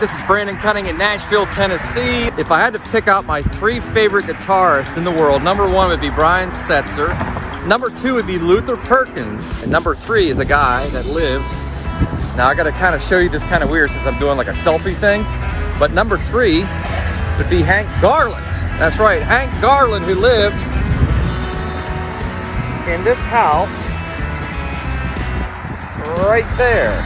this is Brandon Cunning in Nashville, Tennessee. If I had to pick out my 3 favorite guitarists in the world, number 1 would be Brian Setzer, number 2 would be Luther Perkins, and number 3 is a guy that lived. Now I gotta kind of show you this kind of weird since I'm doing like a selfie thing, but number 3 would be Hank Garland. That's right, Hank Garland, who lived in this house right there.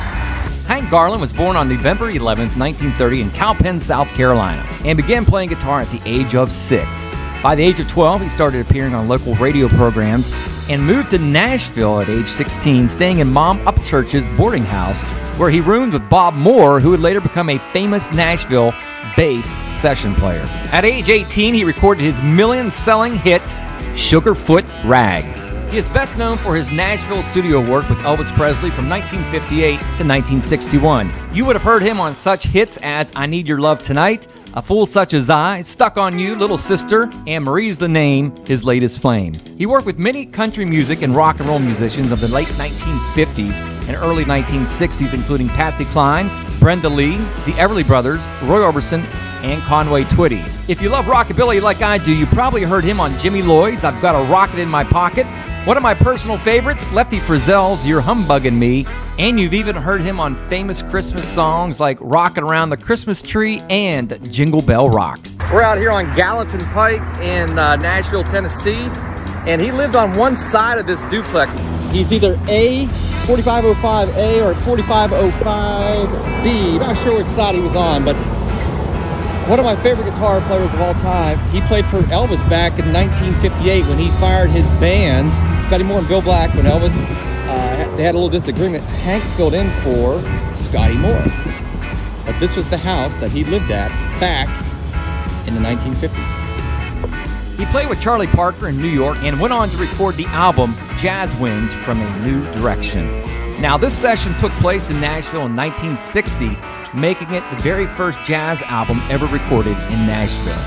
Hank Garland was born on November 11th, 1930 in Cowpen, South Carolina, and began playing guitar at the age of 6. By the age of 12, he started appearing on local radio programs and moved to Nashville at age 16, staying in Mom Upchurch's boarding house, where he roomed with Bob Moore, who would later become a famous Nashville bass session player. At age 18, he recorded his million-selling hit, Sugarfoot Rag. He is best known for his Nashville studio work with Elvis Presley from 1958 to 1961. You would have heard him on such hits as I Need Your Love Tonight, A Fool Such As I, Stuck on You, Little Sister, and Marie's the Name, his latest flame. He worked with many country music and rock and roll musicians of the late 1950s and early 1960s, including Patsy Cline, Brenda Lee, the Everly Brothers, Roy Orbison, and Conway Twitty. If you love rockabilly like I do, you probably heard him on Jimmy Lloyd's I've Got a Rocket in My Pocket, one of my personal favorites, Lefty Frizzell's You're Humbuggin' Me, and you've even heard him on famous Christmas songs like Rockin' Around the Christmas Tree and Jingle Bell Rock. We're out here on Gallatin Pike in Nashville, Tennessee, and he lived on one side of this duplex. He's either A, 4505A or 4505B. Not sure which side he was on, but one of my favorite guitar players of all time. He played for Elvis back in 1958 when he fired his band, Scotty Moore and Bill Black, when Elvis, they had a little disagreement. Hank filled in for Scotty Moore. But this was the house that he lived at back in the 1950s. He played with Charlie Parker in New York and went on to record the album Jazz Winds from a New Direction. Now, this session took place in Nashville in 1960, making it the very first jazz album ever recorded in Nashville.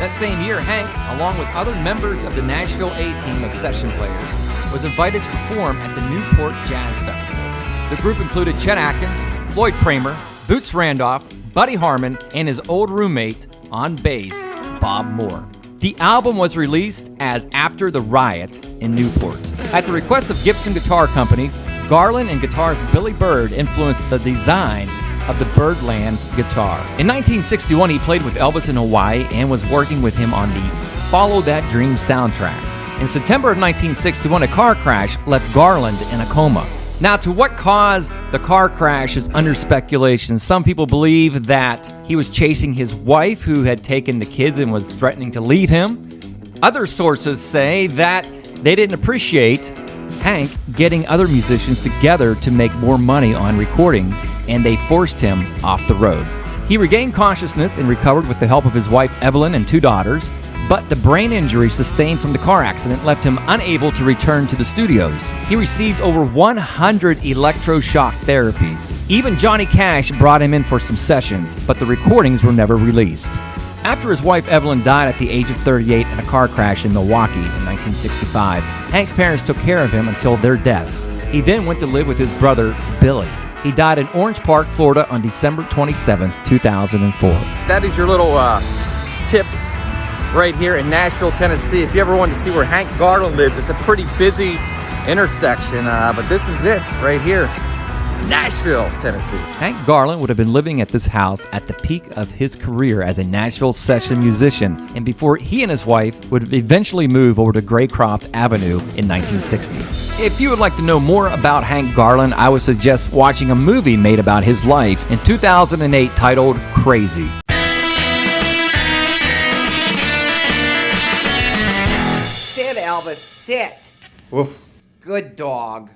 That same year, Hank, along with other members of the Nashville A-team of session players, was invited to perform at the Newport Jazz Festival. The group included Chet Atkins, Floyd Kramer, Boots Randolph, Buddy Harman, and his old roommate on bass, Bob Moore. The album was released as After the Riot in Newport. At the request of Gibson Guitar Company, Garland and guitarist Billy Bird influenced the design of the Birdland guitar. In 1961, he played with Elvis in Hawaii and was working with him on the Follow That Dream soundtrack. In September of 1961, a car crash left Garland in a coma. Now, to what caused the car crash is under speculation. Some people believe that he was chasing his wife, who had taken the kids and was threatening to leave him. Other sources say that they didn't appreciate Hank getting other musicians together to make more money on recordings, and they forced him off the road. He regained consciousness and recovered with the help of his wife Evelyn and 2 daughters, but the brain injury sustained from the car accident left him unable to return to the studios. He received over 100 electroshock therapies. Even Johnny Cash brought him in for some sessions, but the recordings were never released. After his wife Evelyn died at the age of 38 in a car crash in Milwaukee in 1965, Hank's parents took care of him until their deaths. He then went to live with his brother, Billy. He died in Orange Park, Florida on December 27, 2004. That is your little tip right here in Nashville, Tennessee. If you ever wanted to see where Hank Garland lives, it's a pretty busy intersection, but this is it right here. Nashville, Tennessee. Hank Garland would have been living at this house at the peak of his career as a Nashville session musician, and before he and his wife would eventually move over to Graycroft Avenue in 1960. If you would like to know more about Hank Garland, I would suggest watching a movie made about his life in 2008 titled Crazy. Sit, Elvis, sit. Woof. Good dog.